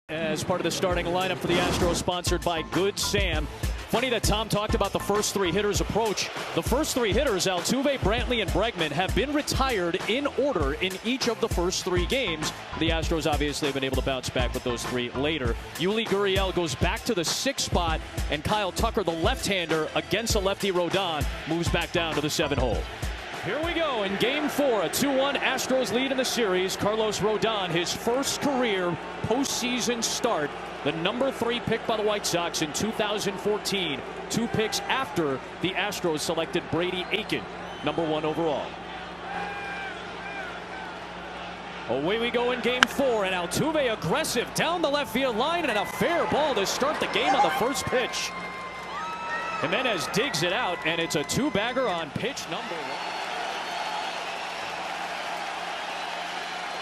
As part of the starting lineup for the Astros, sponsored by Good Sam. Funny that Tom talked about the first three hitters approach. The first three hitters, Altuve, Brantley, and Bregman, have been retired in order in each of the first three games. The Astros obviously have been able to bounce back with those three later. Yuli Gurriel goes back to the 6th spot, and Kyle Tucker, the left-hander, against a lefty Rodon, moves back down to the 7 hole. Here we go in Game 4, a 2-1 Astros lead in the series. Carlos Rodon, his first career postseason start. The number 3 pick by the White Sox in 2014. 2 picks after the Astros selected Brady Aiken, number 1 overall. Away we go in Game 4, and Altuve aggressive down the left field line, and a fair ball to start the game on the first pitch. Jimenez digs it out, and it's a 2-bagger on pitch number 1.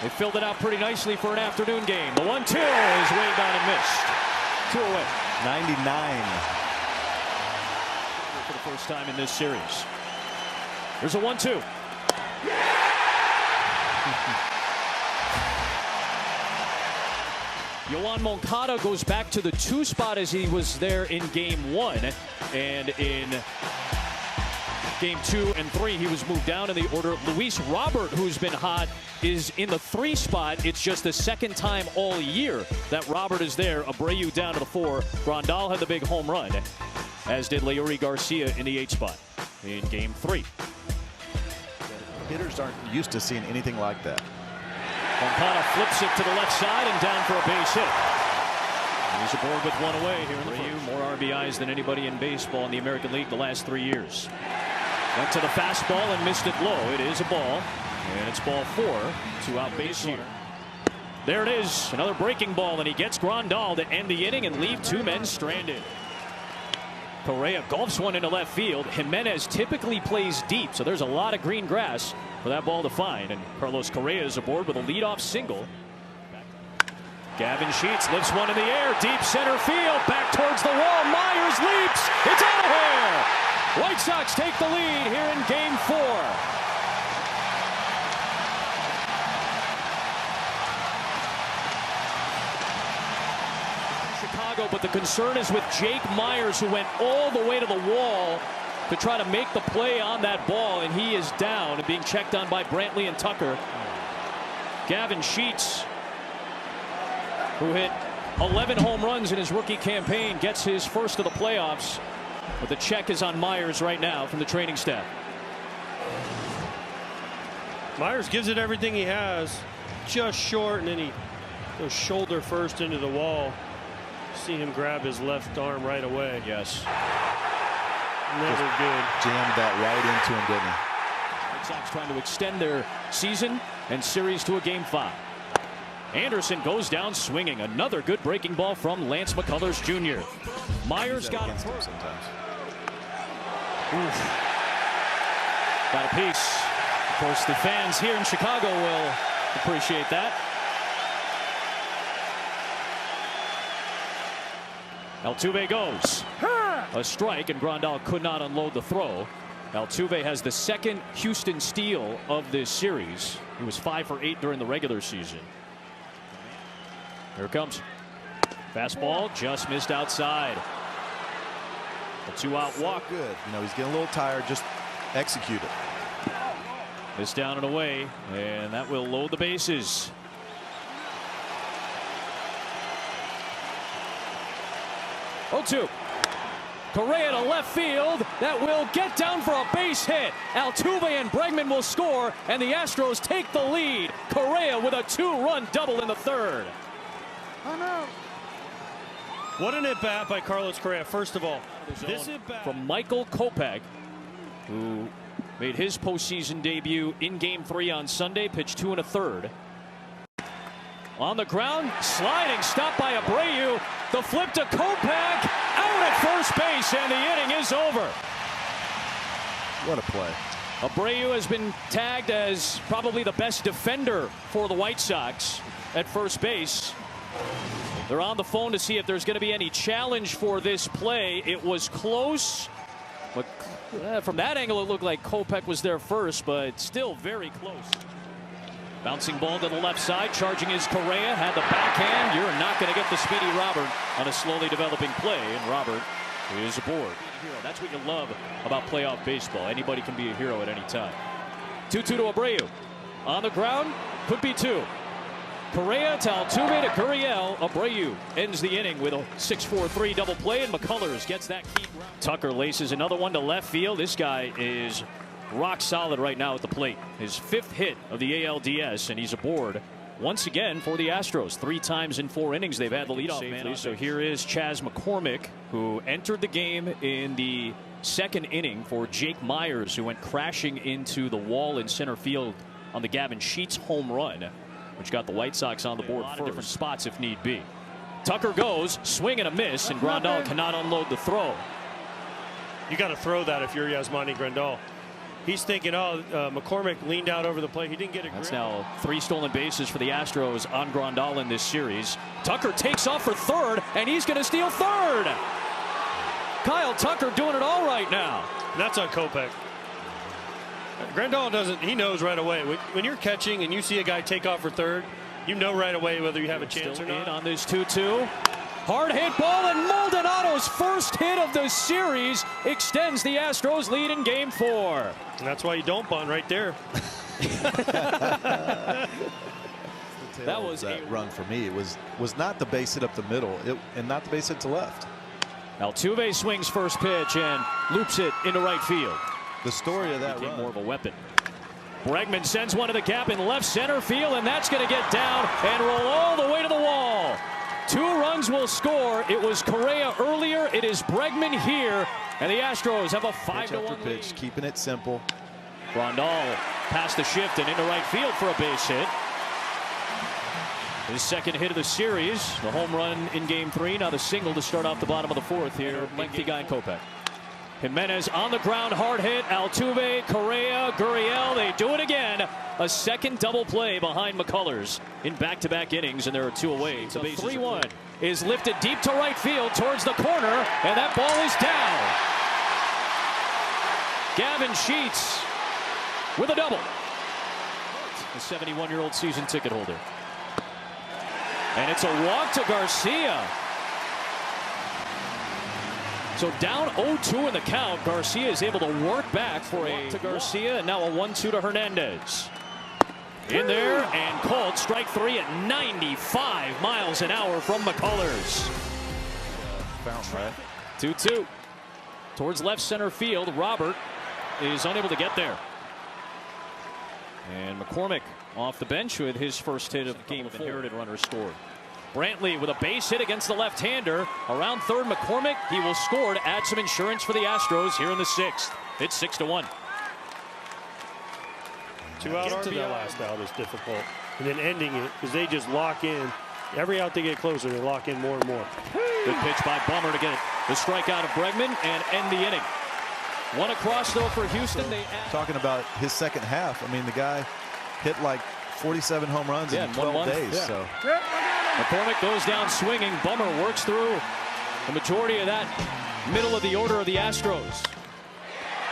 They filled it out pretty nicely for an afternoon game. The 1-2 is way down and missed. 2 away. 99. For the first time in this series. There's a 1-2. Yoan Moncada goes back to the 2 spot as he was there in Game 1. And in Game 2 and 3, he was moved down in the order. Luis Robert, who's been hot, is in the 3 spot. It's just the second time all year that Robert is there. Abreu down to the 4. Grandal had the big home run, as did Leury Garcia in the 8 spot in Game 3. Hitters aren't used to seeing anything like that. Moncada flips it to the left side and down for a base hit. He's aboard with 1 away here in the first. More RBIs than anybody in baseball in the American League the last 3 years. Went to the fastball and missed it low. It is a ball, and it's ball 4. 2-out base runner. There it is, another breaking ball, and he gets Grandal to end the inning and leave 2 men stranded. Correa golfs one into left field. Jimenez typically plays deep, so there's a lot of green grass for that ball to find, and Carlos Correa is aboard with a leadoff single. Gavin Sheets lifts one in the air, deep center field, back towards the wall. Myers leaps, it's out of here. White Sox take the lead here in Game 4. Chicago, but the concern is with Jake Myers, who went all the way to the wall to try to make the play on that ball, and he is down and being checked on by Brantley and Tucker. Gavin Sheets, who hit 11 home runs in his rookie campaign, gets his first of the playoffs. But the check is on Myers right now from the training staff. Myers gives it everything he has, just short, and then he goes shoulder first into the wall. See him grab his left arm right away. Yes. Never good. Jammed that right into him, didn't he? White Sox trying to extend their season and series to a Game 5. Anderson goes down swinging. Another good breaking ball from Lance McCullers Jr. Myers got it sometimes. Got a piece. Of course, the fans here in Chicago will appreciate that. Altuve goes. A strike, and Grandal could not unload the throw. Altuve has the 2nd Houston steal of this series. He was 5 for 8 during the regular season. Here it comes. Fastball just missed outside. A 2-out walk. Good. You know, he's getting a little tired. Just execute it. This down and away, and that will load the bases. Oh, 2. Correa to left field. That will get down for a base hit. Altuve and Bregman will score, and the Astros take the lead. Correa with a 2-run double in the 3rd. Oh, no. What an at-bat by Carlos Correa, first of all. This at-bat from Michael Kopech, who made his postseason debut in Game 3 on Sunday, pitched 2 1/3. On the ground, sliding, stopped by Abreu. The flip to Kopech, out at first base, and the inning is over. What a play. Abreu has been tagged as probably the best defender for the White Sox at first base. They're on the phone to see if there's going to be any challenge for this play. It was close, but from that angle it looked like Kopech was there first, but still very close. Bouncing ball to the left side, charging is Correa, had the backhand. You're not going to get the speedy Robert on a slowly developing play, and Robert is aboard. That's what you love about playoff baseball. Anybody can be a hero at any time. 2-2 to Abreu. On the ground, could be two. Correa to Altuve to Gurriel. Abreu ends the inning with a 6-4-3 double play, and McCullers gets that key. Tucker laces another one to left field. This guy is rock solid right now at the plate. His 5th hit of the ALDS, and he's aboard once again for the Astros. 3 times in 4 innings they've had the leadoff man. So here is Chas McCormick, who entered the game in the 2nd inning for Jake Myers, who went crashing into the wall in center field on the Gavin Sheets home run, which got the White Sox on the board first. Different spots if need be. Tucker goes, swing and a miss, and Grandal cannot unload the throw. You got to throw that if you're Yasmani Grandal. He's thinking, oh, McCormick leaned out over the plate. He didn't get a grip. That's now 3 stolen bases for the Astros on Grandal in this series. Tucker takes off for third, and he's going to steal third. Kyle Tucker doing it all right now. And that's on Kopech. Grandal doesn't, he knows right away. When you're catching and you see a guy take off for third, you know right away whether you have a chance or not. In on this 2-2. Hard hit ball, and Maldonado's first hit of the series extends the Astros lead in game 4. And that's why you don't bunt right there. That was that run for me. It was not the base hit up the middle, and not the base hit to left. Altuve swings first pitch and loops it into right field. The story of that became run. more of a weapon. Bregman sends one to the gap in left center field, and that's going to get down and roll all the way to the wall. 2 runs will score. It was Correa earlier. It is Bregman here, and the Astros have a 5-1 pitch, lead. keeping it simple. Grandal past the shift and into right field for a base hit. His 2nd hit of the series, the home run in game 3. Now the single to start off the bottom of the 4th here. Lengthy guy in Kopech. Jimenez on the ground, hard hit. Altuve, Correa, Gurriel, they do it again. A 2nd double play behind McCullers in back-to-back innings, and there are 2 away. The 3-1 is lifted deep to right field towards the corner, and that ball is down. Gavin Sheets with a double. The 71-year-old season ticket holder. And it's a walk to Garcia. So down 0-2 in the count. Garcia is able to work back for a to Garcia, and now a 1-2 to Hernandez. In there and called strike 3 at 95 miles an hour from McCullers. Fountain, right? 2-2 towards left center field. Robert is unable to get there. And McCormick off the bench with his first hit of game 4. Inherited runner scored. Brantley with a base hit against the left-hander. Around third, McCormick. He will score to add some insurance for the Astros here in the 6th. It's 6-1. 2-out RBI. To that last out is difficult. And then ending it, because they just lock in. Every out they get closer, they lock in more and more. Good pitch by Bummer to get the strikeout of Bregman and end the inning. One across, though, for Houston. Talking about his 2nd half, I mean, the guy hit like 47 home runs in 12 days. Yeah. So McCormick goes down swinging. Bummer works through the majority of that middle of the order of the Astros.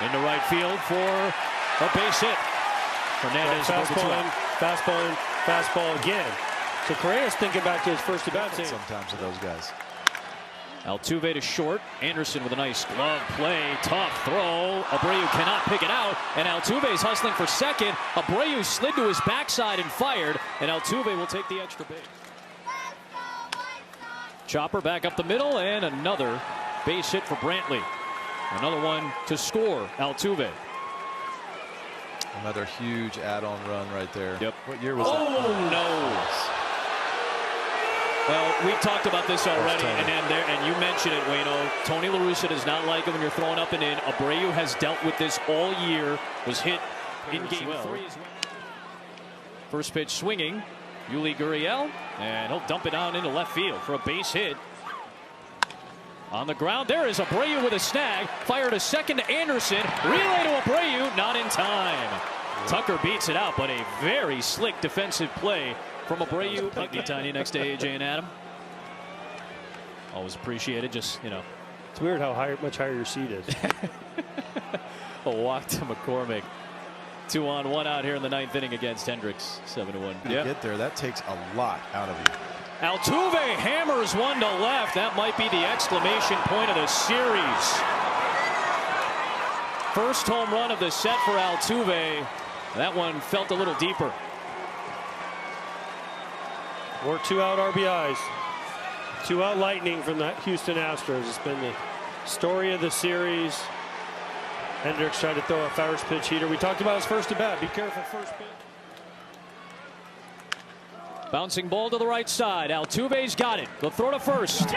Into right field for a base hit. Fernandez fastball in, fastball again. So Correa's thinking back to his first at-bat. Sometimes with those guys. Altuve to short. Anderson with a nice glove play. Tough throw. Abreu cannot pick it out. And Altuve's hustling for second. Abreu slid to his backside and fired. And Altuve will take the extra base. Chopper back up the middle. And another base hit for Brantley. Another one to score Altuve. Another huge add-on run right there. Yep. What year was that? Oh, no. Well, we've talked about this already, and you mentioned it, Wayno. Tony La Russa does not like it when you're throwing up and in. Abreu has dealt with this all year. Was hit in game 3 as well. First pitch swinging. Yuli Gurriel, and he'll dump it down into left field for a base hit. On the ground, there is Abreu with a snag. Fired a second to Anderson. Relay to Abreu, not in time. Tucker beats it out, but a very slick defensive play from Abreu. Tiny next to AJ and Adam. Always appreciated. Just, you know. It's weird how much higher your seat is. A walk to McCormick. 2-on-1 out here in the 9th inning against Hendricks. 7-1. Yeah. Get there. That takes a lot out of you. Altuve hammers one to left. That might be the exclamation point of the series. First home run of the set for Altuve. That one felt a little deeper. Or 2-out RBIs. 2-out lightning from the Houston Astros. It's been the story of the series. Hendricks tried to throw a first pitch heater. We talked about his first at bat. Be careful first pitch. Bouncing ball to the right side. Altuve's got it. They'll throw to first.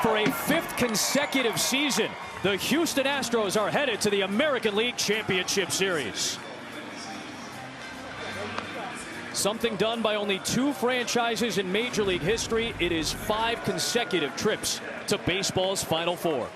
For a 5th consecutive season, the Houston Astros are headed to the American League Championship Series. Something done by only 2 franchises in Major League history. It is 5 consecutive trips to baseball's Final Four.